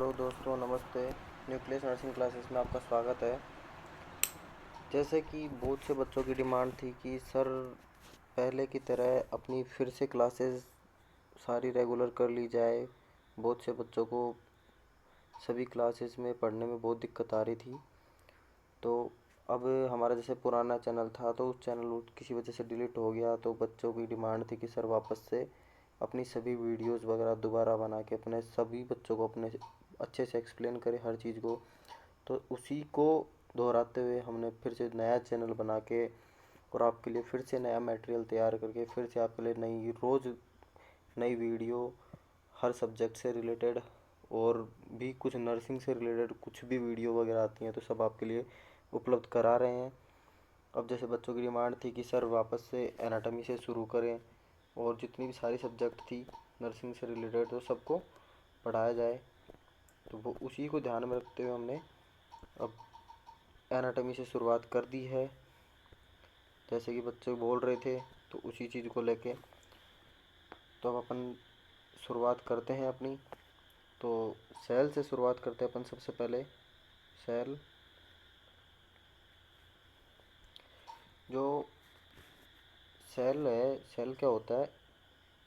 Hello दोस्तों, नमस्ते। Nucleus nursing classes में आपका स्वागत है। जैसे कि बहुत से बच्चों की डिमांड थी कि सर पहले की तरह अपनी फिर से क्लासेस सारी रेगुलर कर ली जाए। बहुत से बच्चों को सभी क्लासेस में पढ़ने में बहुत दिक्कत आ रही थी। तो अब हमारा जैसे पुराना चैनल था तो उस चैनल किसी वजह से डिलीट हो गया, तो बच्चों की डिमांड थी कि सर वापस से अपनी सभी वीडियोस वगैरह दोबारा बना के अपने सभी बच्चों को अपने अच्छे से एक्सप्लेन करें हर चीज़ को। तो उसी को दोहराते हुए हमने फिर से नया चैनल बना के और आपके लिए फिर से नया मटेरियल तैयार करके फिर से आपके लिए रोज़ नई वीडियो हर सब्जेक्ट से रिलेटेड और भी कुछ नर्सिंग से रिलेटेड कुछ भी वीडियो वगैरह आती हैं तो सब आपके लिए उपलब्ध करा रहे हैं। अब जैसे बच्चों की डिमांड थी कि सर वापस से एनाटॉमी से शुरू करें और जितनी भी सारी सब्जेक्ट थी नर्सिंग से रिलेटेड तो सबको पढ़ाया जाए, तो वो उसी को ध्यान में रखते हुए हमने अब एनाटॉमी से शुरुआत कर दी है। जैसे कि बच्चे बोल रहे थे तो उसी चीज़ को लेके तो अब अपन शुरुआत करते हैं अपनी। तो सेल से शुरुआत करते हैं अपन। सबसे पहले सेल, जो सेल है, सेल क्या होता है?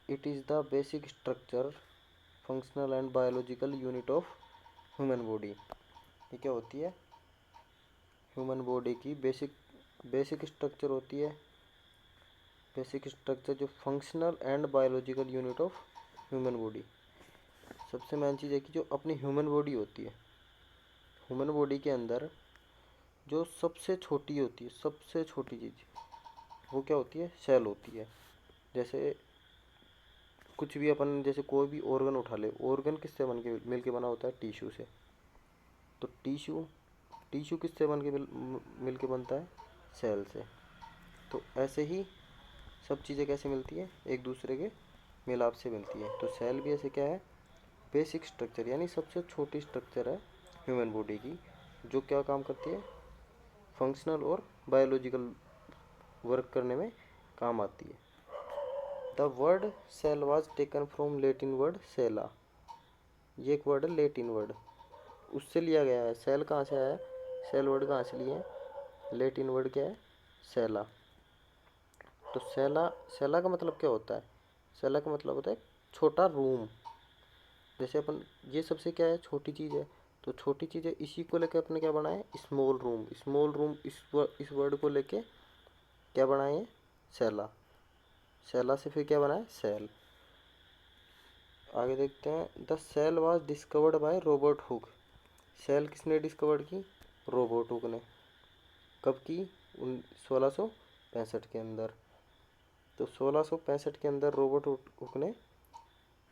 It is the basic structure, functional and biological unit of human body. ये क्या होती है? ह्यूमन बॉडी की बेसिक स्ट्रक्चर होती है। बेसिक स्ट्रक्चर जो functional and biological unit of human body. सबसे मेन चीज़ है कि जो अपनी ह्यूमन बॉडी होती है, ह्यूमन बॉडी के अंदर जो सबसे छोटी होती है, सबसे छोटी चीज़ वो क्या होती है? सेल होती है। जैसे कुछ भी अपन, जैसे कोई भी ऑर्गन उठा ले, ऑर्गन किससे बन के मिल के बना होता है? टिश्यू से। तो टिश्यू टिश्यू किससे बन के मिल के बनता है? सेल से। तो ऐसे ही सब चीज़ें कैसे मिलती है? एक दूसरे के मिलाप से मिलती है। तो सेल भी ऐसे क्या है? बेसिक स्ट्रक्चर, यानी सबसे छोटी स्ट्रक्चर है ह्यूमन बॉडी की, जो क्या काम करती है? फंक्शनल और बायोलॉजिकल वर्क करने में काम आती है। The word cell was taken from Latin word cella. ये एक वर्ड है, लेटिन वर्ड, उससे लिया गया है। सेल कहाँ से आया है? सेल वर्ड कहाँ से लिए हैं? लेटिन वर्ड क्या है? सेला। तो सेला, सेला का मतलब क्या होता है? सेला का मतलब होता है छोटा रूम। जैसे अपन ये सबसे क्या है? छोटी चीज़ है। तो छोटी चीज़ है, इसी को लेकर अपने क्या बनाए? Small room. स्मॉल रूम इस वर्ड को लेके क्या बनाए? सेला। सेला से फिर क्या बनाए? सेल। आगे देखते हैं। The cell was discovered by Robert Hooke. Cell किसने डिस्कवर्ड की? रॉबर्ट हुक ने। कब की? 1665 के अंदर। तो 1665 के अंदर रॉबर्ट हुक ने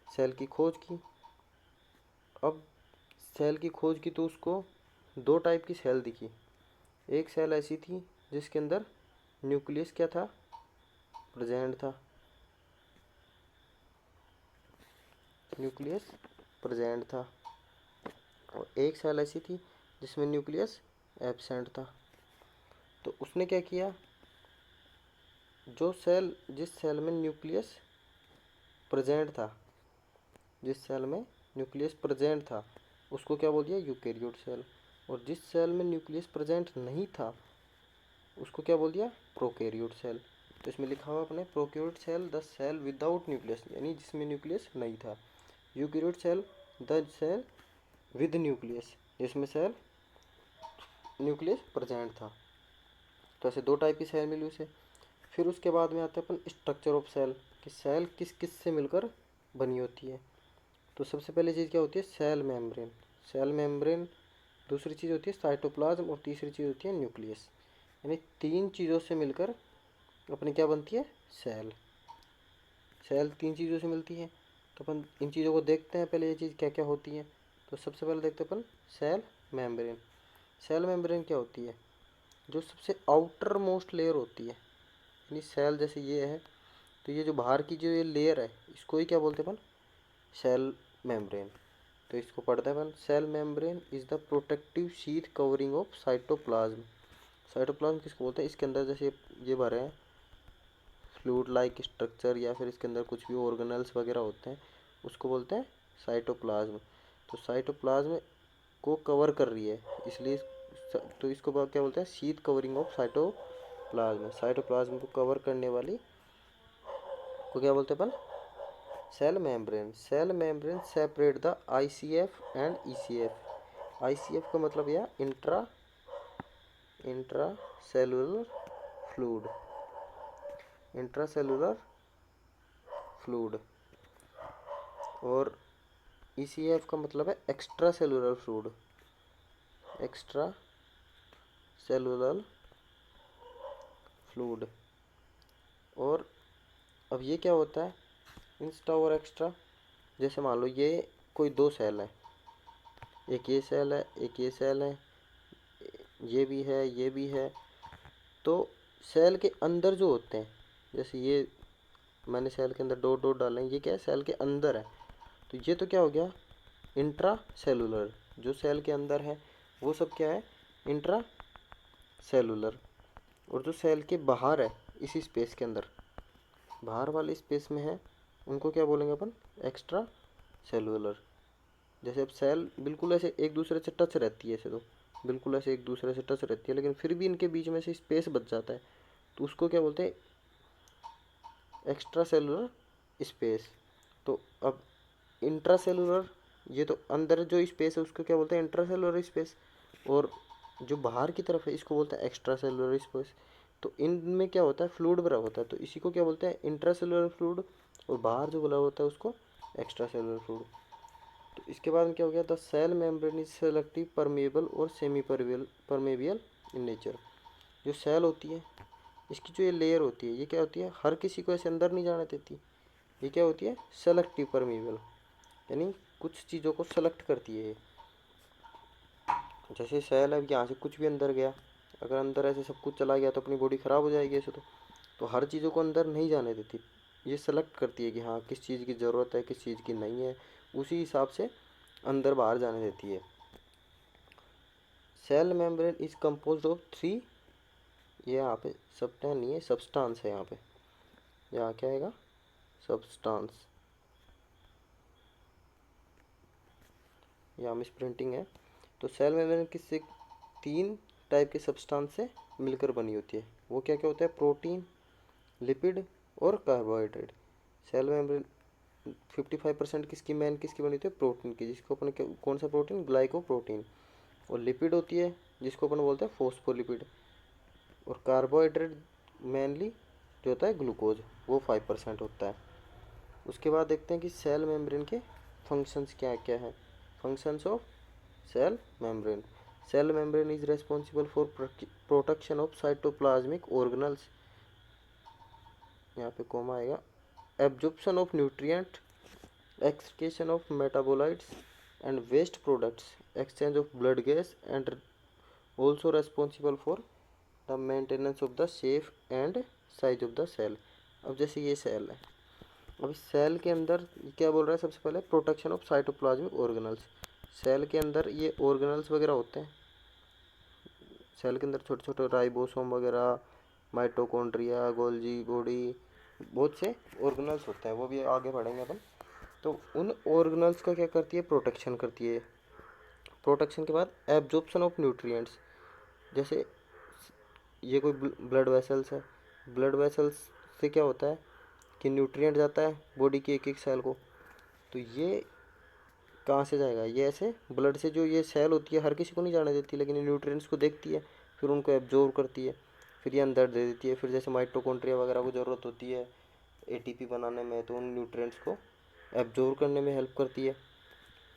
सेल की खोज की। अब सेल की खोज की तो उसको दो टाइप की सेल दिखी। एक सेल ऐसी थी जिसके अंदर न्यूक्लियस क्या था? प्रेजेंट था। न्यूक्लियस प्रेजेंट था। और एक सेल ऐसी थी जिसमें न्यूक्लियस एब्सेंट था। तो उसने क्या किया? जिस सेल में न्यूक्लियस प्रेजेंट था, जिस सेल में न्यूक्लियस प्रेजेंट था उसको क्या बोल दिया? Eukaryote cell. और जिस सेल में न्यूक्लियस प्रेजेंट नहीं था उसको क्या बोल दिया? Prokaryote cell. तो इसमें लिखा हुआ अपने prokaryote cell the cell without nucleus, यानी जिसमें न्यूक्लियस नहीं था। Eukaryote cell the cell with nucleus, जिसमें सेल न्यूक्लियस प्रेजेंट था। तो ऐसे दो टाइप की सेल मिली उसे। फिर उसके बाद में आते हैं अपन स्ट्रक्चर ऑफ सेल, कि सेल किस किस से मिलकर बनी होती है। तो सबसे पहले चीज़ क्या होती है? Cell membrane. Cell membrane. दूसरी चीज़ होती है साइटोप्लाज्म, और तीसरी चीज़ होती है न्यूक्लियस। यानी तीन चीज़ों से मिलकर अपनी क्या बनती है? सेल। सेल तीन चीज़ों से मिलती है। तो अपन इन चीज़ों को देखते हैं पहले, ये चीज़ क्या क्या होती है। तो सबसे पहले देखते हैं अपन सेल मेम्ब्रेन। सेल मेम्ब्रेन क्या होती है? जो सबसे आउटर मोस्ट लेयर होती है, यानी सेल जैसे ये है तो ये जो बाहर की जो ये लेयर है इसको ही क्या बोलते हैं अपन? Cell membrane. तो इसको पढ़ते हैं अपन। Cell membrane is the protective sheath covering of cytoplasm. Cytoplasm किसको बोलते हैं? इसके अंदर जैसे ये भरे हैं फ्लूइड लाइक स्ट्रक्चर, या फिर इसके अंदर कुछ भी ऑर्गेनल्स वगैरह होते हैं, उसको बोलते हैं साइटोप्लाज्म। तो साइटोप्लाज्म को कवर कर रही है, इसलिए तो इसको क्या बोलते हैं, sheath covering of cytoplasm. Cytoplasm को कवर करने वाली को क्या बोलते हैं अपन, cell membrane. Cell membrane separate the ICF and ECF. ICF का मतलब यह intracellular fluid, intracellular fluid, और ईसीएफ का मतलब है extracellular fluid, extracellular fluid. और अब ये क्या होता है, इंस्टा और एक्स्ट्रा, जैसे मान लो ये कोई दो सेल है, एक ये सेल है एक ये सेल है, ये भी है ये भी है, तो सेल के अंदर जो होते हैं, जैसे ये मैंने सेल के अंदर डॉट डॉट डाले हैं, ये क्या है, सेल के अंदर है, तो ये तो क्या हो गया, इंट्रा सेलुलर। जो सेल के अंदर है वो सब क्या है, इंट्रा सेलुलर। और जो सेल के बाहर है, इसी स्पेस के अंदर बाहर वाले स्पेस में है, उनको क्या बोलेंगे अपन, एक्स्ट्रा सेलुलर। जैसे अब सेल बिल्कुल ऐसे एक दूसरे से टच रहती है, ऐसे तो बिल्कुल ऐसे एक दूसरे से टच रहती है, लेकिन फिर भी इनके बीच में से स्पेस बच जाता है, तो उसको क्या बोलते हैं, एक्स्ट्रा सेलुलर स्पेस। तो अब इंट्रा सेलुलर, ये तो अंदर जो स्पेस है उसको क्या बोलते हैं, इंट्रा सेलुलर स्पेस, और जो बाहर की तरफ है इसको बोलते हैं एक्स्ट्रा सेलुलर स्पेस। तो इनमें क्या होता है, फ्लूइड भरा होता है, तो इसी को क्या बोलते हैं, इंट्रा सेलुलर फ्लूइड, और बाहर जो भरा होता है उसको एक्स्ट्रा सेलुलर फ्लूइड। तो इसके बाद में क्या हो गया, the cell membrane is selective permeable और सेमी परमेबियल इन नेचर। जो सेल होती है, इसकी जो ये लेयर होती है, ये क्या होती है, हर किसी को ऐसे अंदर नहीं जाने देती, ये क्या होती है, सेलेक्टिव परमेबल, यानी कुछ चीज़ों को सेलेक्ट करती है ये। जैसे सेल है, यहाँ से कुछ भी अंदर गया, अगर अंदर ऐसे सब कुछ चला गया तो अपनी बॉडी ख़राब हो जाएगी ऐसे तो हर चीज़ों को अंदर नहीं जाने देती, ये सेलेक्ट करती है कि हाँ किस चीज़ की ज़रूरत है किस चीज़ की नहीं है, उसी हिसाब से अंदर बाहर जाने देती है। Cell membrane is composed of three, ये यहाँ पे सबटेन नहीं है, सब्सटेंस है यहाँ पे, यहाँ क्या आएगा, सब्सटेंस, यहाँ मिस प्रिंटिंग है। तो सेल मेम्ब्रेन किससे, तीन टाइप के सब्सटेंस से मिलकर बनी होती है, वो क्या क्या होता है, प्रोटीन, लिपिड और कार्बोहाइड्रेट। सेल मेम्ब्रेन 55% किसकी मेन किसकी बनी होती है, प्रोटीन की, जिसको अपन कौन सा प्रोटीन, ग्लाइकोप्रोटीन, और लिपिड होती है जिसको अपन बोलते हैं फॉस्फोलिपिड, और कार्बोहाइड्रेट मेनली जो होता है ग्लूकोज, वो 5% होता है। उसके बाद देखते हैं कि सेल मेम्ब्रेन के फंक्शंस क्या क्या है। Functions of cell membrane, cell membrane is responsible for protection of cytoplasmic organelles, यहाँ पे कोमा आएगा, absorption of nutrient, excretion of metabolites and waste products, exchange of blood gas, and also responsible for the maintenance of the shape and size of the cell। अब जैसे ये cell है, अब इस cell के अंदर क्या बोल रहा है, सबसे पहले protection of cytoplasmic organelles. Cell के अंदर ये ऑर्गेनल्स वगैरह होते हैं, सेल के अंदर छोटे छोटे राइबोसोम वगैरह, माइटोकॉन्ड्रिया, गोल्जी बॉडी, बहुत से ऑर्गेनल्स होते हैं, वो भी आगे बढ़ेंगे अपन। तो उन ऑर्गेनल्स का क्या करती है, प्रोटेक्शन करती है। प्रोटेक्शन के बाद एब्जॉर्प्शन ऑफ न्यूट्रिएंट्स, जैसे ये कोई ब्लड वेसल्स है, ब्लड वेसल्स से क्या होता है कि न्यूट्रिएंट जाता है बॉडी की एक एक सेल को, तो ये कहाँ से जाएगा, ये ऐसे ब्लड से, जो ये सेल होती है हर किसी को नहीं जाने देती, लेकिन ये न्यूट्रिएंट्स को देखती है, फिर उनको एब्जॉर्व करती है, फिर ये अंदर दे देती है। फिर जैसे माइटोकॉन्ड्रिया वगैरह को ज़रूरत होती है एटीपी बनाने में, तो उन न्यूट्रिएंट्स को एब्जॉर्व करने में हेल्प करती है।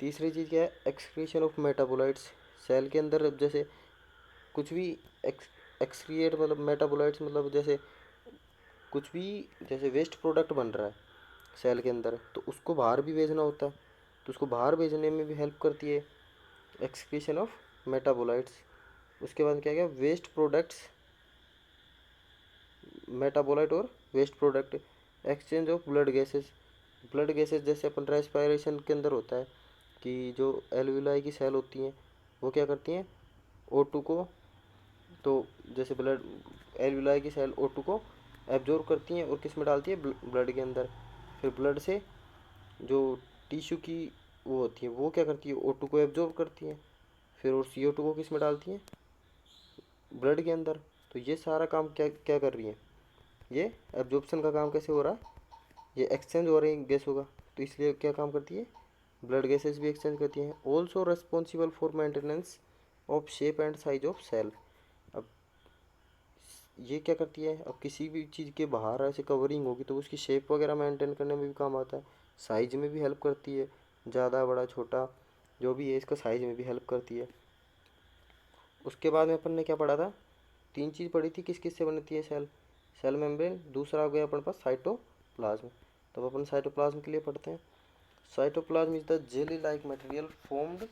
तीसरी चीज़ क्या है, एक्सक्रीशन ऑफ मेटाबोलाइट्स। सेल के अंदर अब जैसे कुछ भी एक्सक्रिएट, मतलब मेटाबोलाइट्स मतलब जैसे कुछ भी, जैसे वेस्ट प्रोडक्ट बन रहा है सेल के अंदर, तो उसको बाहर भी भेजना होता है, तो उसको बाहर भेजने में भी हेल्प करती है एक्सक्रीशन ऑफ मेटाबोलाइट्स। उसके बाद क्या गया, वेस्ट प्रोडक्ट्स, मेटाबोलाइट और waste product, exchange of blood gases. Blood gases जैसे अपन रेस्पिरेशन के अंदर होता है कि जो एल्विलाई की सेल होती हैं वो क्या करती हैं, O2 को, तो जैसे ब्लड, एल्विलाई की सेल O2 को एब्जॉर्व करती हैं और किस में डालती है, ब्लड के अंदर। फिर ब्लड से जो टिश्यू की वो होती है, वो क्या करती है, O2 को एब्जॉर्ब करती है, फिर वो CO2 को किस में डालती है, ब्लड के अंदर। तो ये सारा काम क्या क्या कर रही है, ये एब्जॉर्प्शन का काम कैसे हो रहा है, ये एक्सचेंज हो रही है गैसों का, तो इसलिए क्या काम करती है, ब्लड गैसेस भी एक्सचेंज करती हैं। Also responsible for maintenance of shape and size of cell. अब ये क्या करती है, अब किसी भी चीज़ के बाहर ऐसे कवरिंग होगी तो उसकी शेप वगैरह मेंटेन करने में भी काम आता है, साइज में भी हेल्प करती है, ज़्यादा बड़ा छोटा जो भी है इसका साइज में भी हेल्प करती है। उसके बाद में अपन ने क्या पढ़ा था, तीन चीज़ पढ़ी थी, किस किस से बनती है सेल, सेल मेम्ब्रेन, दूसरा हो गया अपने पास साइटोप्लाज्म। तब अपन साइटोप्लाज्म के लिए पढ़ते हैं। Cytoplasm is the jelly like material formed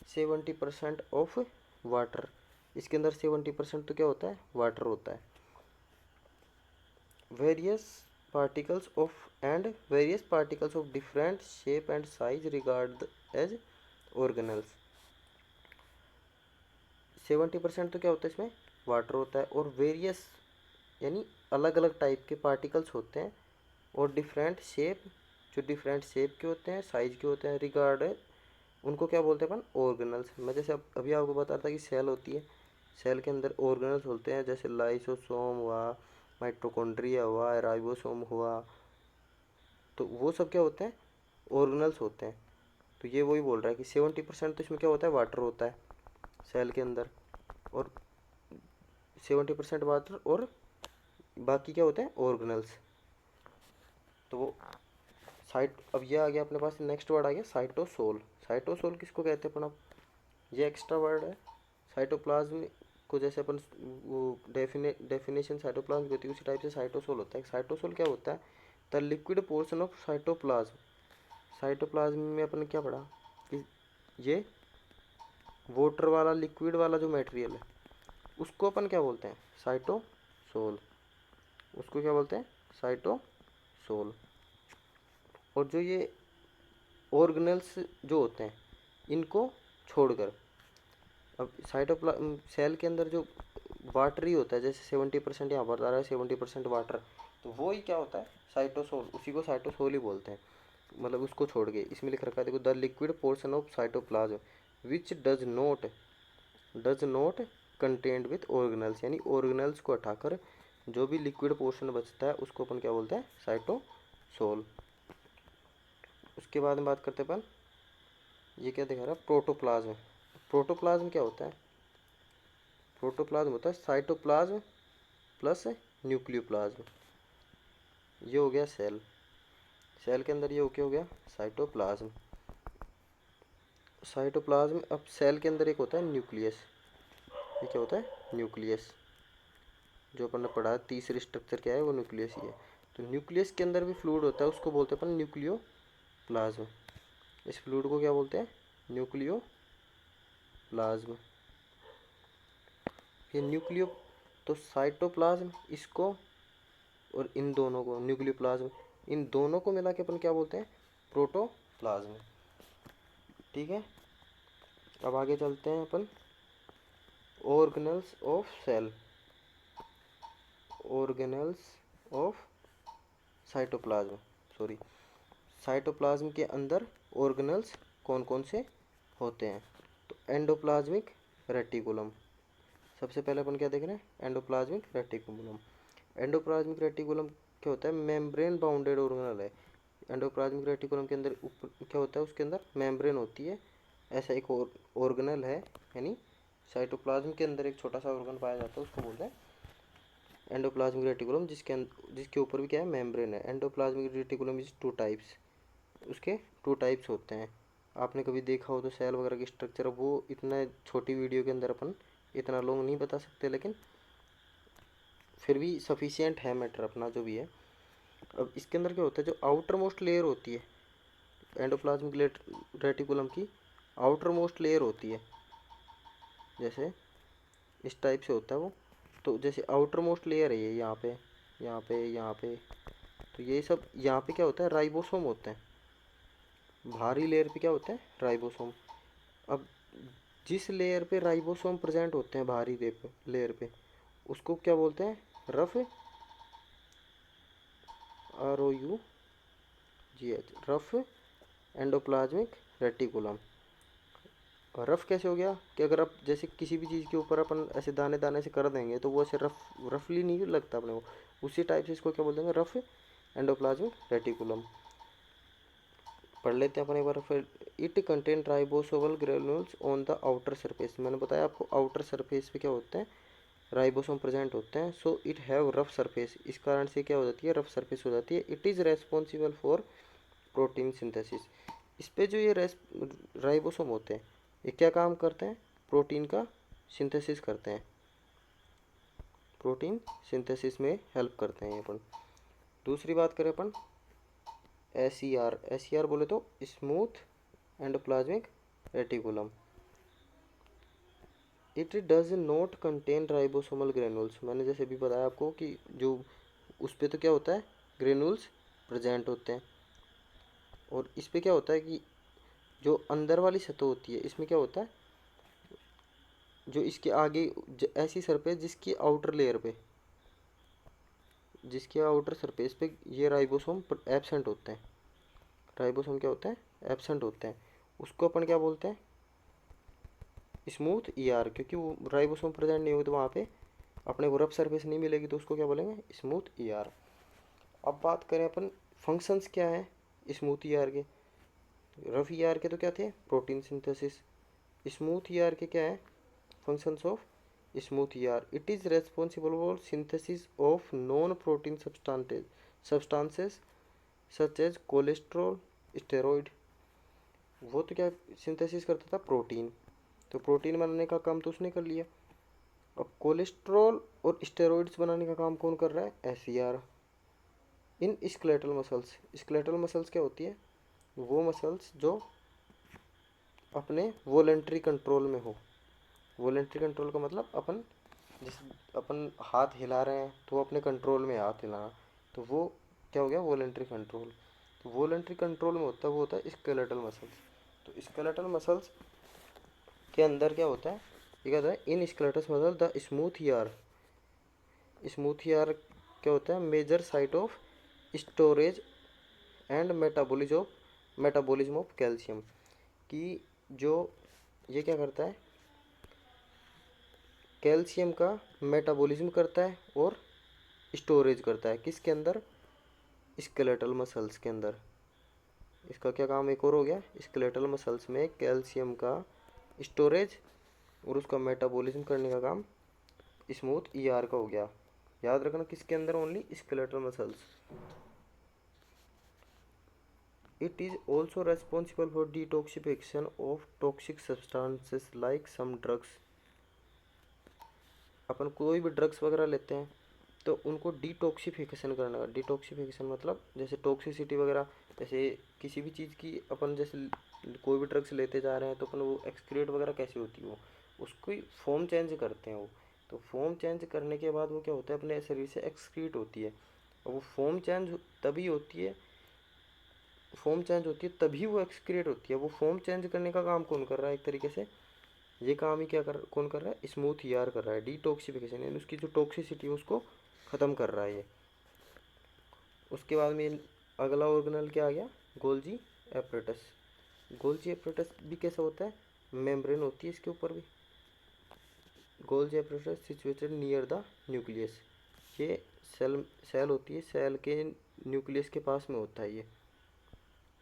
70% of water. इसके अंदर 70% तो क्या होता है, वाटर होता है। Various particles of different shape and size regard as organelles. 70% तो क्या होता है, इसमें वाटर होता है, और वेरियस यानी अलग अलग टाइप के पार्टिकल्स होते हैं, और डिफरेंट शेप, जो डिफरेंट शेप के होते हैं, साइज के होते हैं, रिगार्ड उनको क्या बोलते हैं अपन, ऑर्गेनल्स। मैं जैसे अभी आपको बता रहा था कि सेल होती है, सेल के अंदर ऑर्गेनल्स होते हैं, जैसे लाइसोसोम हुआ, माइटोकॉन्ड्रिया हुआ, राइबोसोम हुआ, तो वो सब क्या होते हैं, ऑर्गेनल्स होते हैं। तो ये वही बोल रहा है कि 70% तो इसमें क्या होता है, वाटर होता है सेल के अंदर, और 70% वाटर, और बाकी क्या होते हैं, ऑर्गेनल्स। तो वो अब ये आ गया अपने पास, नेक्स्ट वर्ड आ गया साइटोसोल। साइटोसोल किसको कहते हैं अपन, अब ये एक्स्ट्रा वर्ड है। साइटोप्लाज्म को जैसे अपन वो डेफिनेशन साइटोप्लाज्म की होती है, उसी टाइप से साइटोसोल होता है। साइटोसोल क्या होता है, the liquid portion of cytoplasm. Cytoplasm में अपन ने क्या पढ़ा कि ये वाटर वाला लिक्विड वाला जो मटेरियल है उसको अपन क्या बोलते हैं, साइटोसोल। उसको क्या बोलते हैं, साइटोसोल। और जो ये ऑर्गेनल्स जो होते हैं इनको छोड़कर, अब सेल के अंदर जो वाटर ही होता है, जैसे 70% यहाँ बता रहा है, 70% वाटर, तो वो ही क्या होता है, साइटोसोल, उसी को साइटोसोल ही बोलते हैं। मतलब उसको छोड़ के इसमें लिख रखा है, देखो, the liquid portion of cytoplasm which does not contained with organelles, यानी ऑर्गेनल्स को हटाकर जो भी लिक्विड पोर्शन बचता है उसको अपन क्या बोलते हैं, साइटोसोल। उसके बाद में बात करते हैं अपन, ये क्या दिखा रहा है, प्रोटोप्लाज्म। प्रोटोप्लाज्म क्या होता है, प्रोटोप्लाज्म होता है साइटोप्लाज्म प्लस न्यूक्लियोप्लाज्म। ये हो गया सेल, सेल के अंदर ये क्या हो गया, साइटोप्लाज्म। साइटोप्लाज्म, अब सेल के अंदर एक होता है न्यूक्लियस। ये क्या होता है, न्यूक्लियस। जो अपन ने पढ़ा है तीसरी स्ट्रक्चर क्या है, वो न्यूक्लियस ही है। तो न्यूक्लियस के अंदर भी फ्लूइड होता है, उसको बोलते हैं अपन न्यूक्लियोप्लाज्म। इस फ्लूइड को क्या बोलते हैं, न्यूक्लियोप्लाज्म। ये न्यूक्लियो, तो साइटोप्लाज्म इसको, और इन दोनों को न्यूक्लियोप्लाज्म, इन दोनों को मिला के अपन क्या बोलते हैं, प्रोटोप्लाज्म। ठीक है, अब आगे चलते हैं अपन, organelles of cell, organelles of cytoplasm, sorry, cytoplasm के अंदर ऑर्गेनल्स कौन कौन से होते हैं। तो एंडोप्लाज्मिक रेटिकुलम, सबसे पहले अपन क्या देख रहे हैं, एंडोप्लाज्मिक रेटिकुलम। एंडोप्लाज्मिक रेटिकुलम क्या होता है, मेम्ब्रेन बाउंडेड ऑर्गेनल है। एंडोप्लाज्मिक रेटिकुलम के अंदर क्या होता है, उसके अंदर मेम्ब्रेन होती है, ऐसा एक ऑर्गेनल है, यानी साइटोप्लाज्म के अंदर एक छोटा सा ऑर्गन पाया जाता है, उसको बोलते हैं एंडोप्लाज्मिक रेटिकुलम, जिसके ऊपर भी क्या है, मेम्ब्रेन है। Endoplasmic reticulum is two types, उसके टू टाइप्स होते हैं। आपने कभी देखा हो तो सेल वगैरह की स्ट्रक्चर, वो इतना छोटी वीडियो के अंदर अपन इतना लॉन्ग नहीं बता सकते, लेकिन फिर भी सफिशियंट है मैटर अपना जो भी है। अब इसके अंदर क्या होता है, जो आउटर मोस्ट लेयर होती है एंडोप्लाज्मिक रेटिकुलम की, आउटर मोस्ट लेयर होती है, जैसे इस टाइप से होता है वो। तो जैसे आउटर मोस्ट लेयर है ये, यहाँ पे, यहाँ पे, यहाँ पे, तो ये सब यहाँ पे क्या होता है, राइबोसोम होते हैं। भारी लेयर पे क्या होता है, राइबोसोम। अब जिस लेयर पे राइबोसोम प्रेजेंट होते हैं, भारी लेयर पे, उसको क्या बोलते हैं, rough, ROUGH, rough endoplasmic reticulum. Rough कैसे हो गया कि अगर आप जैसे किसी भी चीज़ के ऊपर अपन ऐसे दाने दाने से कर देंगे तो वो ऐसे रफली नहीं लगता अपने को, उसी टाइप से इसको क्या बोल देंगे, रफ एंडोप्लाज्मिक रेटिकुलम। पढ़ लेते हैं अपन एक बार फिर। It contain ribosomal granules on the outer surface. मैंने बताया आपको आउटर सरफेस पे क्या होते हैं, राइबोसोम प्रेजेंट होते हैं। So it have rough surface, इस कारण से क्या हो जाती है, रफ सरफेस हो जाती है। It is responsible for protein synthesis. इस पे जो ये राइबोसोम होते हैं ये क्या काम करते हैं, प्रोटीन का सिंथेसिस करते हैं, प्रोटीन सिंथेसिस में हेल्प करते हैं अपन। दूसरी बात करें अपन एस ई आर बोले तो smooth endoplasmic reticulum. It does not contain ribosomal granules. मैंने जैसे भी बताया आपको कि जो उस पे तो क्या होता है, ग्रेनुल्स प्रेजेंट होते हैं, और इस पे क्या होता है कि जो अंदर वाली सतह होती है इसमें क्या होता है, जो इसके आगे ऐसी सरफेस जिसकी आउटर सरफेस पे ये राइबोसोम एब्सेंट होते हैं, राइबोसोम क्या होते हैं, एब्सेंट होते हैं, उसको अपन क्या बोलते हैं, स्मूथ ई आर। क्योंकि वो राइबोसोम प्रेजेंट नहीं होगी तो वहाँ पे अपने को रफ सरफेस नहीं मिलेगी, तो उसको क्या बोलेंगे, स्मूथ ई आर। अब बात करें अपन फंक्शंस क्या है स्मूथ ई आर के। रफ ई आर के तो क्या थे, protein synthesis. Smooth E R के क्या है, functions of smooth E R. It is responsible for synthesis of non protein substances such as cholesterol, steroid. वो तो क्या सिंथेसिस करता था, प्रोटीन, तो प्रोटीन बनाने का काम तो उसने कर लिया। अब कोलेस्ट्रॉल और स्टेरॉइड्स बनाने का काम कौन कर रहा है, S E R. In skeletal muscles, skeletal muscles क्या होती है, वो मसल्स जो अपने वॉलेंट्री कंट्रोल में हो। वॉलेंट्री कंट्रोल का मतलब अपन जैसे अपन हाथ हिला रहे हैं तो वो अपने कंट्रोल में हाथ हिलाना, तो वो क्या हो गया, वॉलेंट्री कंट्रोल। तो वॉलेंट्री कंट्रोल में होता है वो होता है स्केलेटल मसल्स। तो स्केलेटल मसल्स के अंदर क्या होता है, ये कहता है in skeletal muscle the smooth ER. Smooth ER क्या होता है, major site of storage and metabolism of calcium. कि जो ये क्या करता है, कैल्शियम का मेटाबॉलिज्म करता है और स्टोरेज करता है, किसके अंदर, स्केलेटल मसल्स के अंदर। इसका क्या काम एक और हो गया, स्केलेटल मसल्स में कैल्शियम का स्टोरेज और उसका मेटाबॉलिज्म करने का काम स्मूथ ईआर का हो गया। याद रखना किसके अंदर, only skeletal muscles. It is also responsible for detoxification of toxic substances like some drugs. अपन कोई भी ड्रग्स वगैरह लेते हैं तो उनको डिटॉक्सिफिकेशन करना है। डिटॉक्सिफिकेशन मतलब जैसे टॉक्सिसिटी वगैरह, जैसे किसी भी चीज़ की अपन जैसे कोई भी ड्रग्स लेते जा रहे हैं तो अपन वो एक्सक्रीट वगैरह कैसे होती है, वो उसको फॉर्म चेंज करते हैं वो। तो फॉर्म चेंज करने के बाद वो क्या होता है, अपने शरीर से एक्सक्रीट होती है। और वो फॉर्म चेंज तभी होती है, फॉर्म चेंज होती है तभी वो एक्सक्रीट होती है। वो फॉर्म चेंज करने का काम कौन कर रहा है, एक तरीके से ये काम ही कौन कर रहा है, स्मूथ ईआर कर रहा है। डिटॉक्सिफिकेशन यानी उसकी जो टॉक्सिसिटी है उसको ख़त्म कर रहा है ये। उसके बाद में अगला ऑर्गेनल क्या आ गया, गोल्जी एपरेटस। गोल्जी एपरेटस भी कैसा होता है, मेम्ब्रेन होती है इसके ऊपर भी। Golgi apparatus situated near the nucleus. ये सेल सेल होती है, सेल के न्यूक्लियस के पास में होता है ये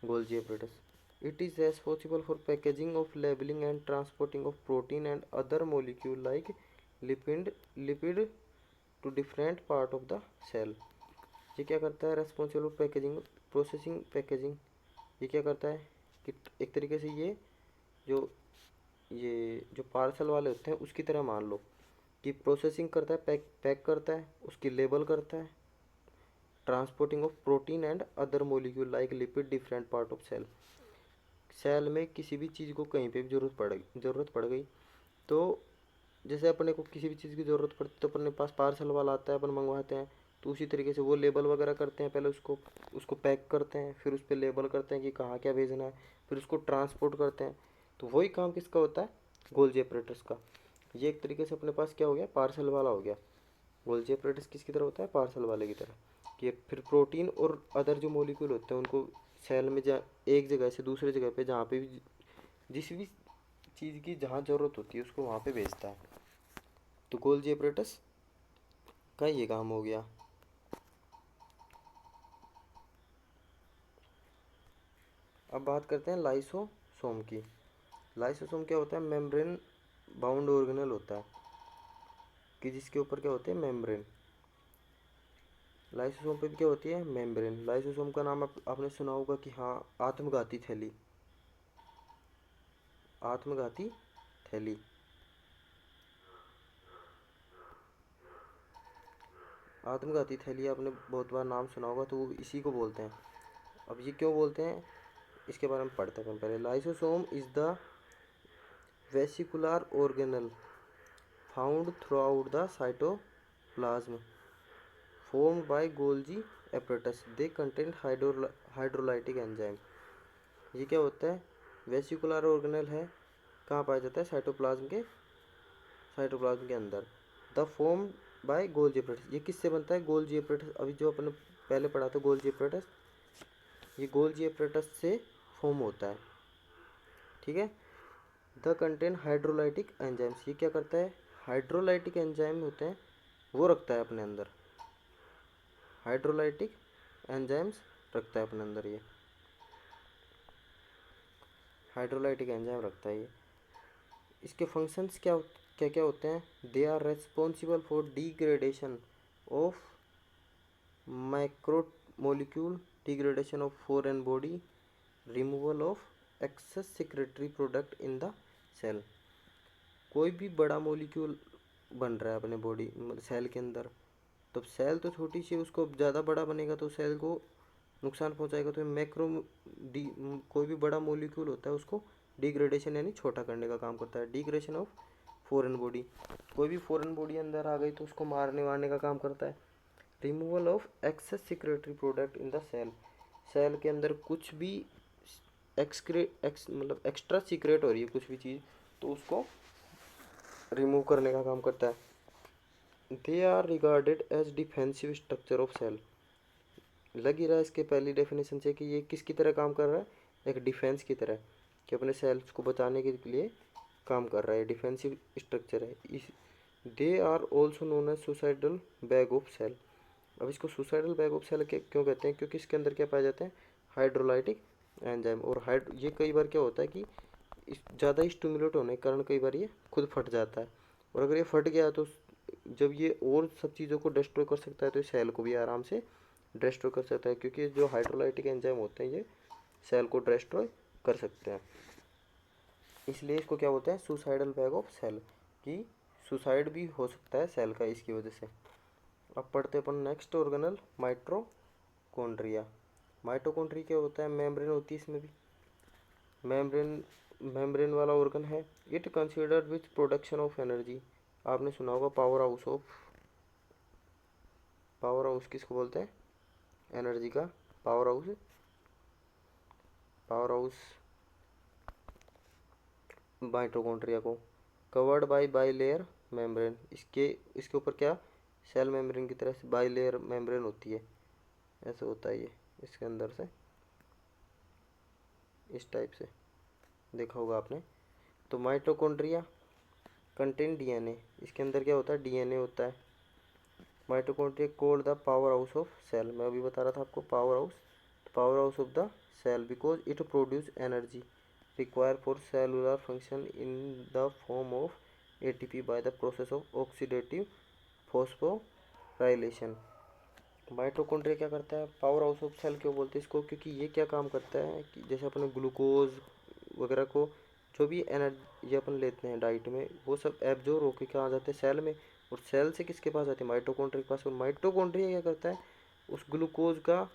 Golgi apparatus. It is responsible for packaging of labeling and transporting of protein and other molecule like lipid to different part of the cell। ये क्या करता है, रेस्पॉन्सिबल पैकेजिंग, प्रोसेसिंग पैकेजिंग। ये क्या करता है कि एक तरीके से ये जो पार्सल वाले होते हैं उसकी तरह मान लो कि प्रोसेसिंग करता है, पैक करता है, उसकी लेबल करता है, transporting of protein and other molecule like lipid different part of cell. Cell में किसी भी चीज़ को कहीं पे भी ज़रूरत पड़ गई तो जैसे अपने को किसी भी चीज़ की ज़रूरत पड़ती तो अपने पास पार्सल वाला आता है, अपन मंगवाते हैं। तो उसी तरीके से वो लेबल वगैरह करते हैं, पहले उसको उसको पैक करते हैं, फिर उस पर लेबल करते हैं कि कहाँ क्या भेजना है, फिर उसको ट्रांसपोर्ट करते हैं। तो वही काम किसका होता है, गोल्जी एपरेटस का। ये एक तरीके से अपने पास क्या हो गया, पार्सल वाला हो गया। गोल्जी एपरेटस किसकी तरह होता है, पार्सल वाले की तरह। कि फिर प्रोटीन और अदर जो मोलिक्यूल होते हैं उनको सेल में जहाँ एक जगह से दूसरे जगह पे जहाँ पे भी जिस भी चीज़ की जहाँ ज़रूरत होती है उसको वहाँ पे भेजता है। तो गोल्जी apparatus का ये काम हो गया। अब बात करते हैं लाइसोसोम की। लाइसोसोम क्या होता है? मेम्ब्रेन बाउंड ऑर्गेनल होता है कि जिसके ऊपर क्या होते हैं? मेम्ब्रेन। लाइसोसोम पे भी क्या होती है? मेम्ब्रेन। लाइसोसोम का नाम आपने सुना होगा कि हाँ, आत्मघाती थैली। आत्मघाती थैली। आत्मघाती थैली आपने बहुत बार नाम सुना होगा, तो वो इसी को बोलते हैं। अब ये क्यों बोलते हैं इसके बारे में पढ़ते हैं पहले। Lysosome is the vesicular organelle found through out the cytoplasm formed by Golgi apparatus. They contain hydrolytic enzyme. ये क्या होता है? वेसिकुलर ऑर्गेनल है। कहाँ पाया जाता है? साइटोप्लाज्म के अंदर। The form by Golgi apparatus. ये किससे बनता है? Golgi apparatus। अभी जो अपन पहले पढ़ा था गोल्जी apparatus, ये गोल्जी apparatus से फॉर्म होता है। ठीक है। The contain hydrolytic enzymes. ये क्या करता है? हाइड्रोलाइटिक एंजाइम होते हैं वो रखता है अपने अंदर। हाइड्रोलाइटिक एंजाइम्स रखता है अपने अंदर। ये हाइड्रोलाइटिक एंजाइम रखता है ये। इसके फंक्शंस क्या क्या क्या होते हैं? They are responsible for degradation of micro molecule, degradation of foreign body, removal of excess secretory product in the cell. कोई भी बड़ा मोलिक्यूल बन रहा है अपने बॉडी सेल के अंदर, तो सेल तो छोटी सी, उसको ज़्यादा बड़ा बनेगा तो सेल को नुकसान पहुंचाएगा। तो मैक्रो डी कोई भी बड़ा मोलिक्यूल होता है उसको डिग्रेडेशन यानी छोटा करने का काम करता है। डिग्रेडेशन ऑफ फॉरेन बॉडी, कोई भी फॉरेन बॉडी अंदर आ गई तो उसको मारने वारने का काम करता है। Removal of excess secretory product in the cell, cell के अंदर कुछ भी मतलब एक्स्ट्रा सीक्रेट हो रही है कुछ भी चीज़, तो उसको रिमूव करने का काम करता है। They are regarded as defensive structure of cell. लग ही रहा है इसके पहली डेफिनेशन से कि ये किसकी तरह काम कर रहा है? एक डिफेंस की तरह, कि अपने सेल्स को बचाने के लिए काम कर रहा है। डिफेंसिव स्ट्रक्चर है इस। They are also known as suicidal bag of cell. अब इसको सुसाइडल बैग ऑफ सेल क्यों कहते हैं? क्योंकि इसके अंदर क्या पाए जाते हैं? Hydrolytic enzyme. और ये कई बार क्या होता है कि ज़्यादा स्टिमुलेट होने के कारण कई बार ये खुद फट जाता है। और अगर ये फट गया तो जब ये और सब चीज़ों को डिस्ट्रॉय कर सकता है तो सेल को भी आराम से डिस्ट्रॉय कर सकता है, क्योंकि जो हाइड्रोलाइटिक एंजाइम होते हैं ये सेल को डिस्ट्रॉय कर सकते हैं। इसलिए इसको क्या बोलते हैं? सुसाइडल बैग ऑफ सेल, कि सुसाइड भी हो सकता है सेल का इसकी वजह से। अब पढ़ते अपन नेक्स्ट ऑर्गेनल, माइटोकॉन्ड्रिया। माइटोकॉन्ड्रिया क्या होता है? मेम्ब्रेन होती है इसमें भी। मेम्ब्रेन वाला ऑर्गन है। It considered with production of energy. आपने सुना होगा पावर हाउस किसको बोलते हैं? एनर्जी का पावर हाउस माइटोकॉन्ड्रिया को। Covered by bilayer membrane. इसके ऊपर क्या? सेल मेम्ब्रेन की तरह से बाइलेयर मेम्ब्रेन होती है। ऐसे होता है ये इसके अंदर से, इस टाइप से देखा होगा आपने। तो माइटोकॉन्ड्रिया कंटेन डीएनए। इसके अंदर क्या होता है? डीएनए होता है। Mitochondria called the power house of cell. मैं अभी बता रहा था आपको power house of the cell because it produce energy require for cellular function in the form of ATP by the process of oxidative phosphorylation. Mitochondria क्या करता है? Power house of cell क्यों बोलते हैं इसको? क्योंकि ये क्या काम करता है कि जैसे अपने ग्लूकोज वगैरह को, जो भी एनर्जी अपन लेते हैं डाइट में, वो सब एब्जॉर्ब होकर क्या आ जाते हैं? सेल में। और सेल से किसके पास आते हैं? माइटोकॉन्ड्रिया के पास। और माइटोकॉन्ड्रिया क्या करता है? उस ग्लूकोज का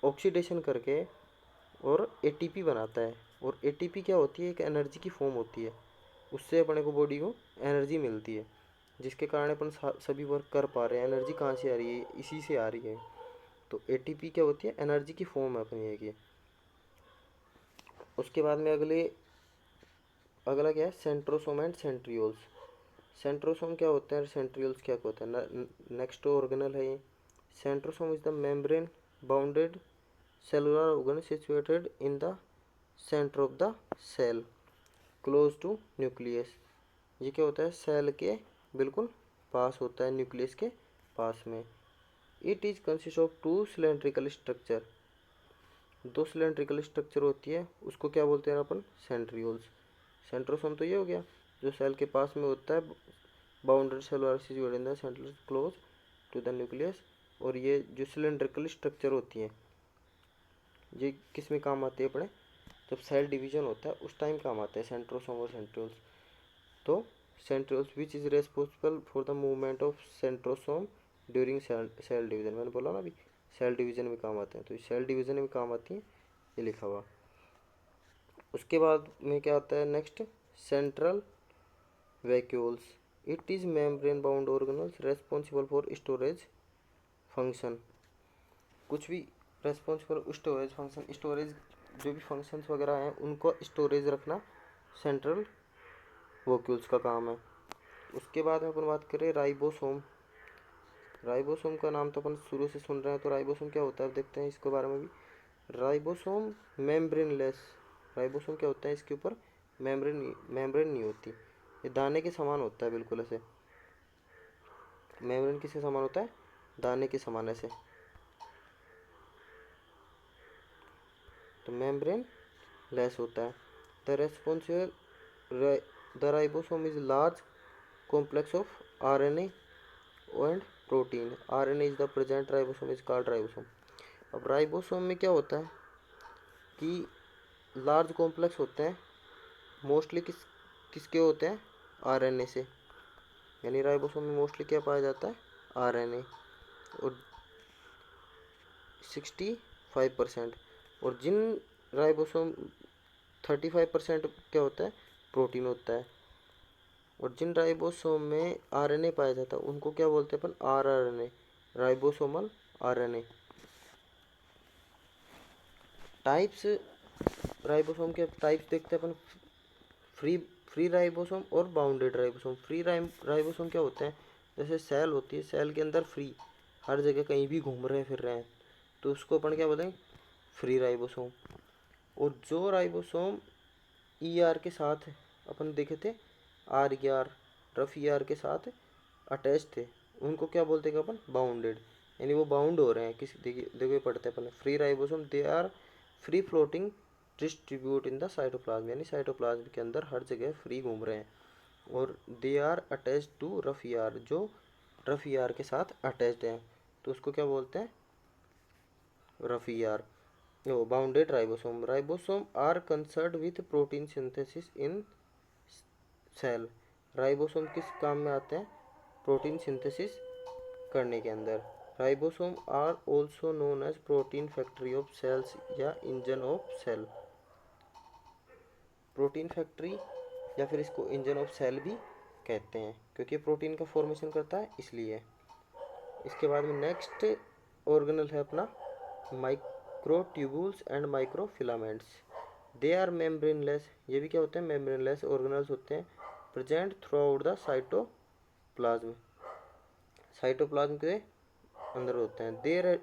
ऑक्सीडेशन करके और एटीपी बनाता है। और एटीपी क्या होती है? एक एनर्जी की फॉर्म होती है। उससे अपने को बॉडी को एनर्जी मिलती है, जिसके कारण अपन सभी वर्क कर पा रहे हैं। एनर्जी कहाँ से आ रही है? इसी से आ रही है। तो एटीपी क्या होती है? एनर्जी की फॉर्म है अपनी एक ये। उसके बाद में अगला क्या है? Centrosome and centrioles. सेंट्रोसोम क्या होता है? सेंट्रियोल्स क्या होता है? नेक्स्ट ऑर्गेनल है ये। Centrosome is the membrane bounded cellular organ situated in the center of the cell close to nucleus। ये क्या होता है, सेल के बिल्कुल पास होता है, न्यूक्लियस के पास में। It is consist of to cylindrical structure, दो सिलेंड्रिकल स्ट्रक्चर होती है, उसको क्या बोलते हैं अपन, सेंट्रियोल्स। सेंट्रोसोम तो ये हो गया जो सेल के पास में होता है, boundary cellular situated in the central close to the nucleus. और ये जो सिलेंड्रिकल स्ट्रक्चर होती है ये किस में काम आती है अपने, जब सेल डिवीजन होता है उस टाइम काम आते हैं सेंट्रोसोम और सेंट्रियोल्स। तो centrioles which is responsible for the movement of centrosome during cell division. मैंने बोला ना अभी सेल डिवीजन में काम आते हैं, तो सेल डिवीजन में काम आती है, ये लिखा हुआ। उसके बाद में क्या आता है next, central vacuoles. It is membrane bound organelles responsible for storage function. कुछ भी रेस्पॉन्सिबल स्टोरेज फंक्शन, स्टोरेज जो भी फंक्शंस वगैरह हैं उनको स्टोरेज रखना सेंट्रल वैक्यूल्स का काम है। उसके बाद में अपन बात करें राइबोसोम। राइबोसोम का नाम तो अपन शुरू से सुन रहे हैं, तो राइबोसोम क्या होता है अब देखते हैं इसके बारे में भी। राइबोसोम मेम्ब्रेनलेस, राइबोसोम क्या होता है, इसके ऊपर मेम्ब्रेन नहीं होती, ये दाने के समान होता है बिल्कुल ऐसे। मेम्ब्रेन किसके समान होता है, दाने के समान ऐसे। तो मेम्ब्रेन लेस होता है। The responsible the ribosome is large complex of RNA and protein. RNA is the present ribosome is called ribosome. अब राइबोसोम में क्या होता है कि लार्ज कॉम्प्लेक्स होते हैं, मोस्टली किसके होते हैं, RNA से। यानी राइबोसोम में मोस्टली क्या पाया जाता है, RNA। और 65%, और जिन राइबोसोम 35% क्या होता है, प्रोटीन होता है। और जिन राइबोसोम में RNA पाया जाता है उनको क्या बोलते हैं अपन, rRNA, ribosomal RNA। Types, ribosome के टाइप्स देखते हैं अपन, फ्री फ्री राइबोसोम और बाउंडेड राइबोसोम। फ्री राइबोसोम क्या होते हैं, जैसे सेल होती है, सेल के अंदर फ्री हर जगह कहीं भी घूम रहे फिर रहे हैं, तो उसको अपन क्या बोलेंगे, फ्री राइबोसोम। और जो राइबोसोम ER के साथ अपन देखे थे, RER, रफ ER के साथ अटैच थे, उनको क्या बोलते हैं अपन, बाउंडेड। यानी वो बाउंड हो रहे हैं किसी, देखिए पढ़ते हैं अपन, free ribosome they are free floating distribute in the cytoplasm, यानी साइटोप्लाज्म के अंदर हर जगह फ्री घूम रहे हैं। और they are attach to rough ER, जो रफ ER के साथ अटैच्ड हैं, तो उसको क्या बोलते हैं, rough ER। Bounded ribosome. Ribosome are concerned with protein synthesis in cell. Ribosome किस काम में आते हैं, प्रोटीन सिंथेसिस करने के अंदर। Ribosome are also known as protein factory of cells या engine of cell. Protein factory या फिर इसको इंजन ऑफ सेल भी कहते हैं, क्योंकि प्रोटीन का फॉर्मेशन करता है इसलिए। इसके बाद में नेक्स्ट ऑर्गेनल है अपना microtubules and microfilaments. They are membraneless, ये भी क्या होते हैं, मेम्ब्रेनलेस ऑर्गेनल्स होते हैं, present throughout the cytoplasm, cytoplasm के अंदर होते हैं। They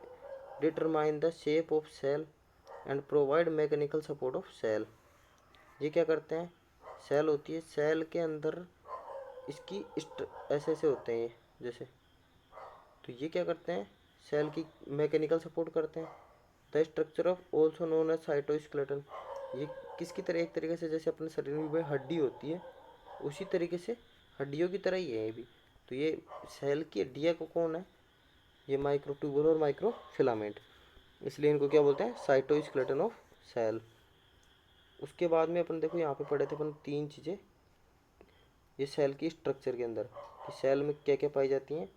determine the shape of cell and provide mechanical support of cell. ये क्या करते हैं, सेल होती है, सेल के अंदर इसकी ऐसे ऐसे होते हैं जैसे, तो ये क्या करते हैं, सेल की मैकेनिकल सपोर्ट करते हैं। The structure of also known as cytoskeleton. ये किसकी तरह, एक तरीके से जैसे अपने शरीर में हड्डी होती है उसी तरीके से हड्डियों की तरह ही है ये भी। तो ये सेल की हड्डियाँ को कौन है, ये माइक्रोट्यूबुल और माइक्रोफिलामेंट, इसलिए इनको क्या बोलते हैं, साइटोस्केलेटन ऑफ सेल। उसके बाद में अपन देखो यहाँ पे पढ़े थे अपन तीन चीज़ें, ये सेल की स्ट्रक्चर के अंदर कि सेल में क्या क्या पाई जाती हैं,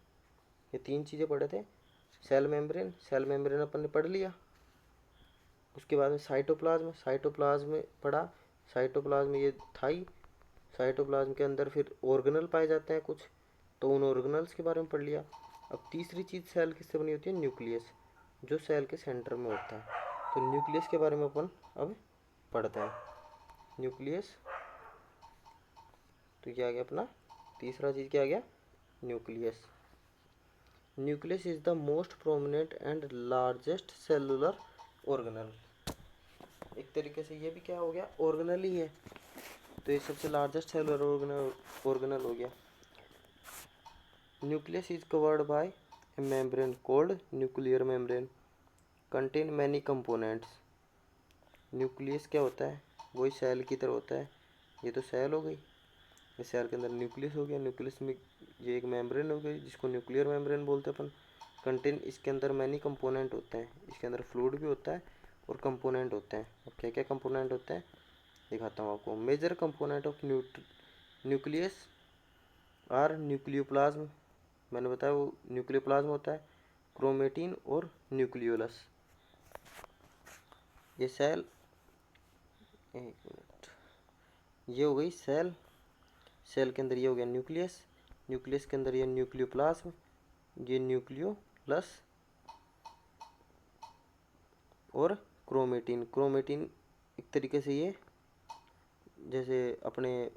ये तीन चीज़ें पढ़े थे। सेल मेम्ब्रेन, सेल मेम्ब्रेन अपन ने पढ़ लिया। उसके बाद में साइटोप्लाज्म, साइटोप्लाज्म पढ़ा, साइटोप्लाज्म ये थाई, साइटोप्लाज्म के अंदर फिर ऑर्गेनल पाए जाते हैं कुछ, तो उन ऑर्गेनल्स के बारे में पढ़ लिया। अब तीसरी चीज़ सेल किससे बनी होती है, न्यूक्लियस, जो सेल के सेंटर में होता है। तो न्यूक्लियस के बारे में अपन अब पढ़ते हैं। न्यूक्लियस, तो क्या आ गया अपना तीसरा चीज़, क्या आ गया, nucleus. Nucleus is the most prominent and largest cellular organelle. एक तरीके से ये भी क्या हो गया, ऑर्गेनल ही है। तो ये सबसे लार्जेस्ट सेलुलर ऑर्गेनल हो गया। Nucleus is covered by A membrane called nuclear membrane contain many components. Nucleus क्या होता है, वही सेल की तरह होता है। ये तो सेल हो गई, इस सेल के अंदर न्यूक्लियस हो गया। न्यूक्लियस में ये एक मेम्ब्रेन हो गई जिसको न्यूक्लियर मेम्ब्रेन बोलते हैं अपन। कंटेन, इसके अंदर मैनी कंपोनेंट होते हैं, इसके अंदर फ्लूइड भी होता है और कंपोनेंट होते हैं। अब क्या क्या कंपोनेंट होते हैं दिखाता हूँ आपको। Major component of nucleus are nucleoplasm, मैंने बताया वो न्यूक्लियोप्लाज्म होता है, क्रोमेटिन और न्यूक्लियोलस। ये सेल, एक मिनट, ये हो गई सेल। सेल के अंदर ये हो गया न्यूक्लियस, न्यूक्लियस के अंदर ये न्यूक्लियोप्लाज्म, ये न्यूक्लियोलस और क्रोमेटिन। क्रोमेटिन एक तरीके से ये जैसे अपने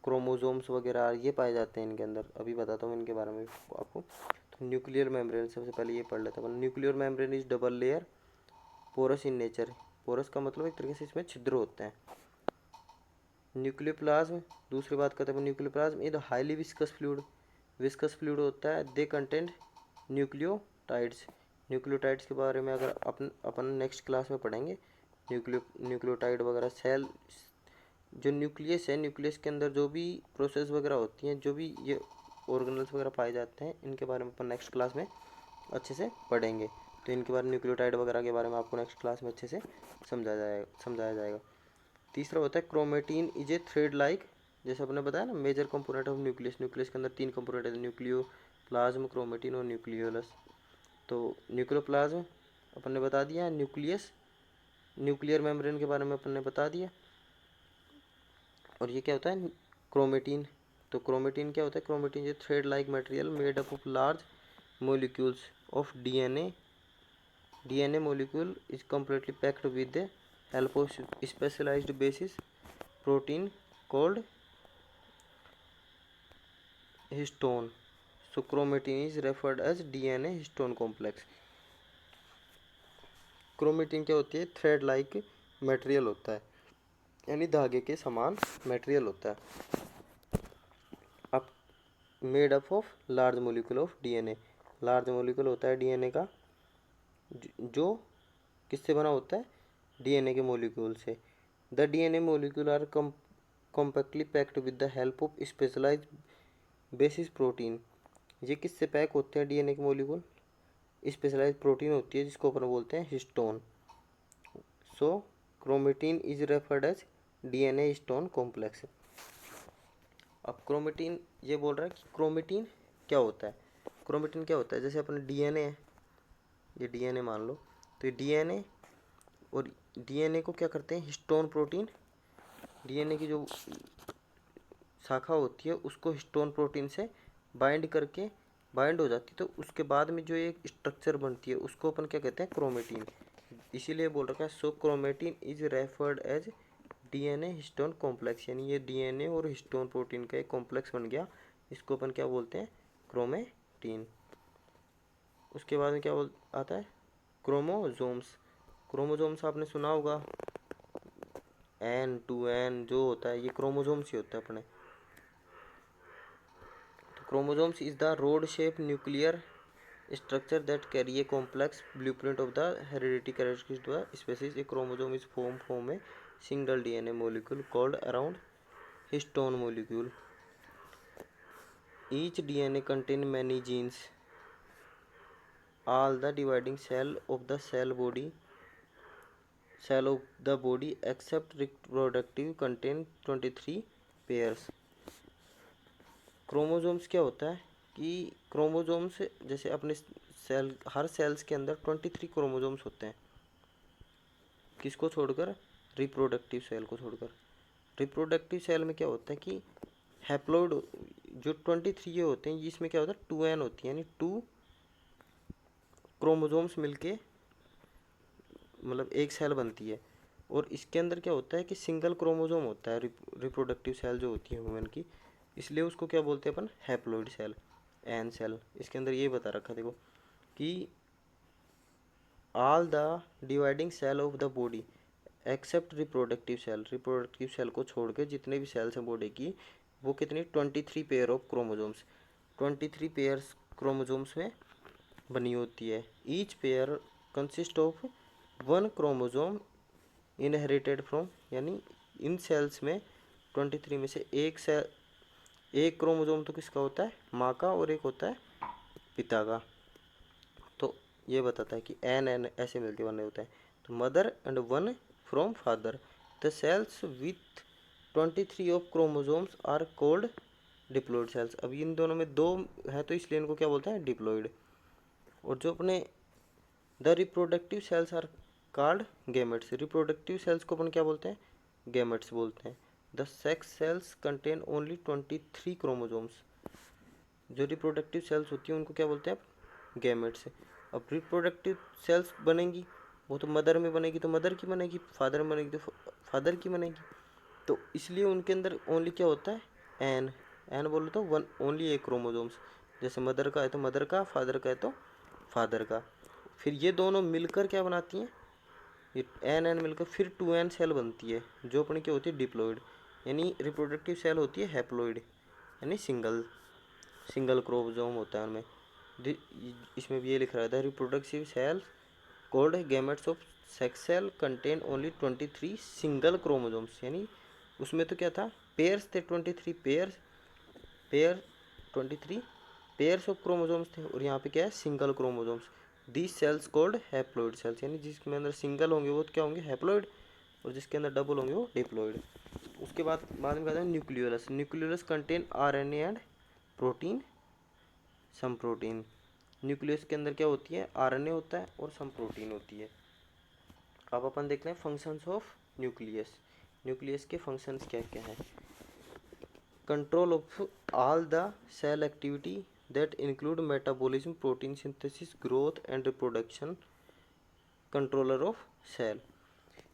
क्रोमोसोम्स वगैरह ये पाए जाते हैं इनके अंदर। अभी बताता हूँ इनके बारे में आपको। तो न्यूक्लियर मेम्ब्रेन सबसे पहले ये पढ़ लेते हैं। Nuclear membrane is double layer porous in nature. Porous का मतलब एक तरीके से इसमें छिद्र होते हैं। न्यूक्लियोप्लाज्म, दूसरी बात करते हैं nucleoplasm is highly viscous fluid. Viscous fluid होता है। दे कंटेंट न्यूक्लियोटाइड्स। न्यूक्लियोटाइड्स के बारे में अगर अपन नेक्स्ट क्लास में पढ़ेंगे। न्यूक्लियोटाइड वगैरह सेल, जो न्यूक्लियस है, न्यूक्लियस के अंदर जो भी प्रोसेस वगैरह होती हैं, जो भी ये ऑर्गेनल्स वगैरह पाए जाते हैं, इनके बारे में अपन नेक्स्ट क्लास में अच्छे से पढ़ेंगे। तो इनके बारे में न्यूक्लियोटाइड वगैरह के बारे में आपको नेक्स्ट क्लास में अच्छे से समझाया जाएगा। तीसरा होता है chromatin is a thread like, जैसे आपने बताया ना major component of nucleus. Nucleus के अंदर 3 कंपोनेंट है, न्यूक्लियो प्लाज्म, क्रोमेटिन और न्यूक्लियोलस। तो न्यूक्लियोप्लाज्म अपन ने बता दिया, न्यूक्लियस, न्यूक्लियर मेम्ब्रेन के बारे में अपन ने बता दिया। और ये क्या होता है क्रोमेटिन। तो क्रोमेटिन क्या होता है, क्रोमेटिन ये thread like material made up of large molecules of DNA. DNA molecule is completely packed with the help of specialized basis protein called histone. So chromatin is referred as DNA histone complex. Chromatin क्या होती है, thread like material होता है, यानी धागे के समान material होता है। अब made up of large molecule of DNA. Large molecule होता है डीएनए का, जो किससे बना होता है, डीएनए के मोलिक्यूल से। The DNA molecule are compactly packed with the help of specialised basis protein. ये किससे पैक होते हैं डीएनए के मोलिक्यूल, स्पेशलाइज्ड प्रोटीन होती है जिसको अपन बोलते हैं histone. So chromatin is referred as DNA histone complex. अब क्रोमेटिन ये बोल रहा है कि क्रोमेटिन क्या होता है। क्रोमेटिन क्या होता है, जैसे अपने डीएनए है, ये डीएनए मान लो, तो ये डीएनए और डीएनए को क्या करते हैं, हिस्टोन प्रोटीन, डीएनए की जो शाखा होती है उसको हिस्टोन प्रोटीन से बाइंड हो जाती है। तो उसके बाद में जो एक स्ट्रक्चर बनती है उसको अपन क्या कहते हैं, क्रोमेटिन। इसीलिए बोल रखा है so chromatin is referred as DNA histone complex, यानी ये डीएनए और हिस्टोन प्रोटीन का एक कॉम्प्लेक्स बन गया, इसको अपन क्या बोलते हैं, क्रोमेटिन। उसके बाद में क्या आता है, क्रोमोजोम्स। क्रोमोजोम्स आपने सुना होगा, N to N जो होता है ये क्रोमोजोम्स ही होता है अपने। तो chromosomes is the rod shape nuclear structure that carry a complex blueprint of the hereditary characteristics of the species. A chromosome is formed from a single DNA molecule called around histone molecule. Each DNA contains many genes. All the dividing cell of the body except reproductive contain 23 pairs. Chromosomes क्या होता है कि chromosomes जैसे अपने cell, हर sales के अंदर 23 chromosomes होते हैं, किसको छोड़कर, रिप्रोडक्टिव सेल को छोड़कर। रिप्रोडक्टिव सेल में क्या होता है कि हैप्लोइड जो 23 ये होते हैं, इसमें क्या होता है 2n होती है, यानी 2 क्रोमोजोम्स मिलके मतलब एक सेल बनती है। और इसके अंदर क्या होता है कि सिंगल क्रोमोजोम होता है रिप्रोडक्टिव सेल जो होती है ह्यूमन की, इसलिए उसको क्या बोलते हैं अपन, हैप्लोइड सेल, एन सेल। इसके अंदर ये बता रखा देखो कि all the dividing cell of the body except reproductive cell को छोड़ के जितने भी सेल्स हैं बॉडी की, वो कितनी 23 pair of chromosomes 23 pairs chromosomes में बनी होती है। Each pair consist of one chromosome inherited from, यानी इन सेल्स में 23 में से एक क्रोमोजोम तो किसका होता है, माँ का, और एक होता है पिता का। तो ये बताता है कि एन एन ऐसे मिलके बने होते हैं। तो mother and one from father. The cells with 23 of chromosomes are called diploid cells. अब इन दोनों में दो है तो इसलिए इनको क्या बोलते हैं, डिप्लॉइड। और जो अपने the reproductive cells are called gametes. Reproductive cells को अपन क्या बोलते हैं, गैमेट्स बोलते हैं। The sex cells contain only 23 chromosomes. जो रिप्रोडक्टिव सेल्स होती है उनको क्या बोलते हैं, गैमेट्स। अब रिप्रोडक्टिव सेल्स बनेंगी, वो तो मदर में बनेगी तो मदर की बनेगी, फादर में बनेगी तो फादर की बनेगी। तो इसलिए उनके अंदर ओनली क्या होता है, एन। एन बोलो तो वन, ओनली एक क्रोमोजोम्स। जैसे मदर का है तो मदर का, फादर का है तो फादर का। फिर ये दोनों मिलकर क्या बनाती हैं, ये एन एन मिलकर फिर 2n सेल बनती है, जो अपनी क्या होती है, डिप्लॉइड। यानी रिप्रोडक्टिव सेल होती है हैप्लॉइड, यानी सिंगल सिंगल क्रोमोजोम होता है उनमें। इसमें भी ये लिख रहा था, reproductive cells called gametes of sex cell contain only 23 single chromosomes. यानी उसमें तो क्या था, पेयर्स थे 23 pairs, pair 23 pairs of chromosomes थे, और यहाँ पे क्या है, single chromosomes. These cells called haploid cells. यानी जिसके अंदर सिंगल होंगे वो तो क्या होंगे, हैप्लॉइड, और जिसके अंदर डबल होंगे वो डिप्लॉइड। उसके बाद में कहते हैं nucleolus. Nucleolus contain RNA and protein, some protein. Nucleus के अंदर क्या होती है, आरएनए होता है और सम प्रोटीन होती है। अब अपन देखते हैं फंक्शंस ऑफ न्यूक्लियस। न्यूक्लियस के फंक्शंस क्या क्या हैं। Control of all the cell activity that include metabolism, protein synthesis, growth and reproduction, controller of cell.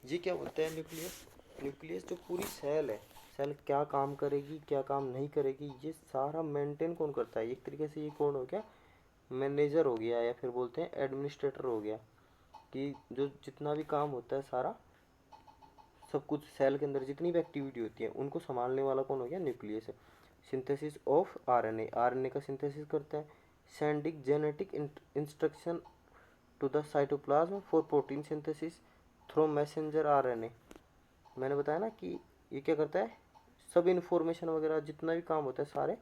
ये क्या होता है न्यूक्लियस, न्यूक्लियस जो पूरी सेल है, सेल क्या काम करेगी क्या काम नहीं करेगी, ये सारा मेंटेन कौन करता है। एक तरीके से ये कौन हो गया, मैनेजर हो गया, या फिर बोलते हैं एडमिनिस्ट्रेटर हो गया, कि जो जितना भी काम होता है सारा, सब कुछ सेल के अंदर जितनी भी एक्टिविटी होती है उनको संभालने वाला कौन हो गया, न्यूक्लियस है। सिंथेसिस ऑफ आरएनए, आरएनए का सिंथेसिस करता है। Sending genetic instruction to the cytoplasm for protein synthesis through messenger RNA. मैंने बताया ना कि ये क्या करता है, सब इन्फॉर्मेशन वगैरह जितना भी काम होता है सारे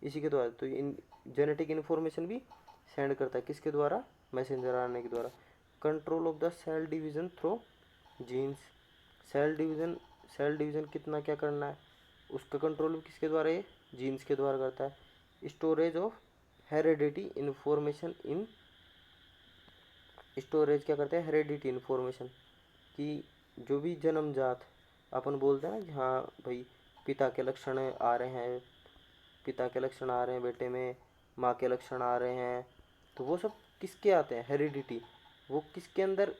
इसी के द्वारा। तो इन जेनेटिक इन्फॉर्मेशन भी सेंड करता है किसके द्वारा, मैसेंजर आरएनए के द्वारा। Control of the cell division through genes. Cell division कितना क्या करना है, उसका कंट्रोल किसके द्वारा, ये जीन्स के द्वारा करता है। Storage of heredity information in, storage क्या करते हैं, हेरेडिटी इन्फॉर्मेशन, कि जो भी जन्मजात अपन बोलते हैं ना कि हाँ भाई पिता के लक्षण आ रहे हैं, पिता के लक्षण आ रहे हैं बेटे में, माँ के लक्षण आ रहे हैं, तो वो सब किसके आते हैं, हेरिडिटी। वो किसके अंदर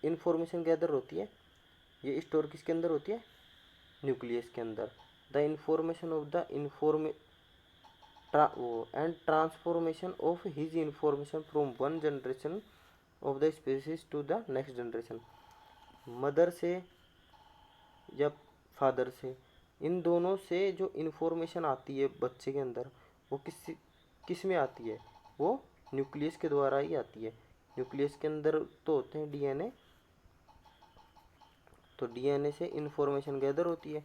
इन्फॉर्मेशन गैदर होती है, ये स्टोर किसके अंदर होती है, न्यूक्लियस के अंदर। The information of the and transformation of his information from one generation of the species to the next generation. Mother से या फादर से, इन दोनों से जो इन्फॉर्मेशन आती है बच्चे के अंदर, वो किस में आती है, वो न्यूक्लियस के द्वारा ही आती है। न्यूक्लियस के अंदर तो होते हैं डीएनए, तो डीएनए से इन्फॉर्मेशन गैदर होती है,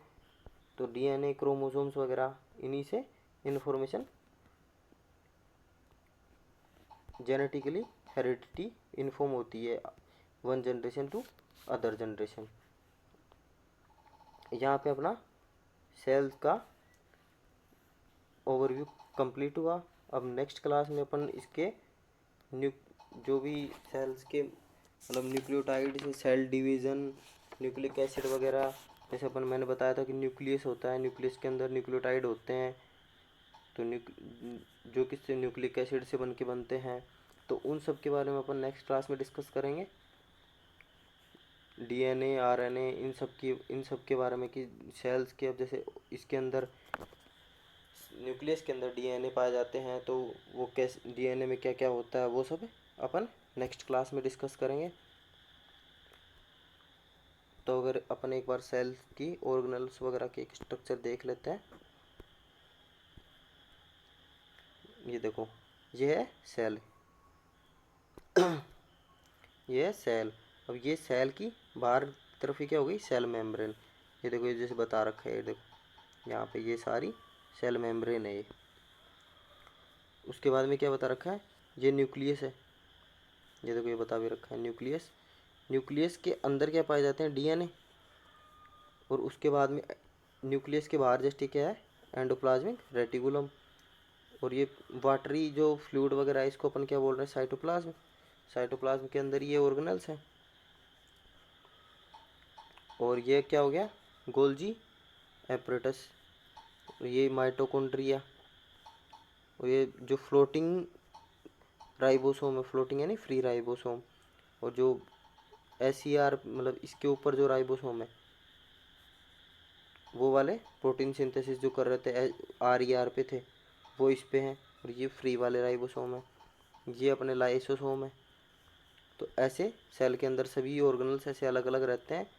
तो डीएनए क्रोमोसोम्स वगैरह इन्हीं से इन्फॉर्मेशन जेनेटिकली हेरिडिटी इन्फॉर्म होती है one generation to other generation. यहाँ पे अपना सेल्स का ओवरव्यू कंप्लीट हुआ। अब नेक्स्ट क्लास में अपन इसके जो भी सेल्स के मतलब न्यूक्लियोटाइड से सेल डिवीज़न, न्यूक्लिक एसिड वगैरह, जैसे अपन मैंने बताया था कि न्यूक्लियस होता है, न्यूक्लियस के अंदर न्यूक्लियोटाइड होते हैं, तो जो किससे न्यूक्लिक एसिड से बनते हैं, तो उन सब के बारे में अपन नेक्स्ट क्लास में डिस्कस करेंगे। डीएनए, आरएनए, इन सब के बारे में कि सेल्स के, अब जैसे इसके अंदर न्यूक्लियस के अंदर डीएनए पाए जाते हैं, तो वो कैसे डीएनए में क्या क्या होता है वो सब अपन नेक्स्ट क्लास में डिस्कस करेंगे। तो अगर अपन एक बार सेल की ऑर्गेनल्स वगैरह के एक स्ट्रक्चर देख लेते हैं। ये देखो, ये है सेल, ये है सेल। अब ये सेल की बाहर तरफ ही क्या हो गई, सेल मेम्ब्रेन। ये देखो, ये जैसे बता रखा है, ये देखो यहाँ पे ये सारी सेल मेम्ब्रेन है ये। उसके बाद में क्या बता रखा है, ये न्यूक्लियस है। ये देखो, ये बता भी रखा है न्यूक्लियस। न्यूक्लियस के अंदर क्या पाए जाते हैं, डीएनए। और उसके बाद में न्यूक्लियस के बाहर जस्ट क्या है, एंडोप्लाज्मिक रेटिकुलम। और ये वाटरी जो फ्लूइड वगैरह है, इसको अपन क्या बोल रहे हैं, साइटोप्लाज्म। साइटोप्लाज्म के अंदर ये ऑर्गेनल्स हैं। और ये क्या हो गया, गोल्जी एपरेटस। ये माइटोकॉन्ड्रिया। और ये जो फ्लोटिंग राइबोसोम है, फ्लोटिंग है नहीं, फ्री राइबोसोम। और जो SER मतलब इसके ऊपर जो राइबोसोम है, वो वाले प्रोटीन सिंथेसिस जो कर रहे थे, RER पे थे, वो इस पे हैं। और ये फ्री वाले राइबोसोम है, ये अपने लाइसोसोम है। तो ऐसे सेल के अंदर सभी ऑर्गेनल्स ऐसे अलग अलग रहते हैं।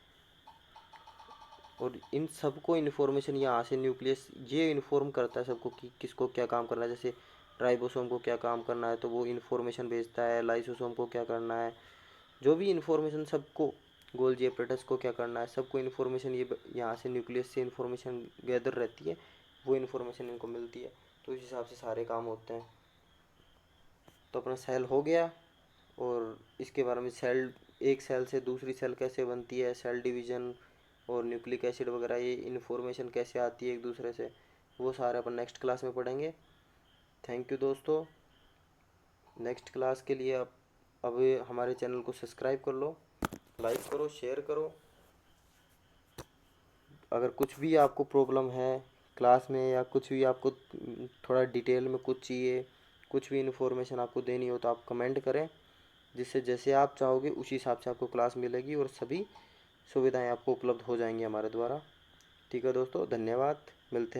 और इन सबको इन्फॉर्मेशन यहाँ से न्यूक्लियस ये इन्फॉर्म करता है सबको कि किसको क्या काम करना है। जैसे राइबोसोम को क्या काम करना है तो वो इन्फॉर्मेशन भेजता है, लाइसोसोम को क्या करना है, जो भी इन्फॉर्मेशन सबको, गोल्जी एपरेटस को क्या करना है, सबको इन्फॉर्मेशन ये यहाँ से न्यूक्लियस से इन्फॉर्मेशन गैदर रहती है, वो इन्फॉर्मेशन इनको मिलती है। तो इस हिसाब से सारे काम होते हैं। तो अपना सेल हो गया। और इसके बारे में सेल, एक सेल से दूसरी सेल कैसे बनती है, सेल डिवीज़न और न्यूक्लिक एसिड वगैरह, ये इन्फॉर्मेशन कैसे आती है एक दूसरे से, वो सारे अपन नेक्स्ट क्लास में पढ़ेंगे। थैंक यू दोस्तों। नेक्स्ट क्लास के लिए अब हमारे चैनल को सब्सक्राइब कर लो, लाइक करो, शेयर करो। अगर कुछ भी आपको प्रॉब्लम है क्लास में, या कुछ भी आपको थोड़ा डिटेल में कुछ चाहिए, कुछ भी इन्फॉर्मेशन आपको देनी हो, तो आप कमेंट करें, जिससे जैसे आप चाहोगे उसी हिसाब से आपको क्लास मिलेगी और सभी सुविधाएं आपको उपलब्ध हो जाएंगी हमारे द्वारा। ठीक है दोस्तों, धन्यवाद, मिलते हैं।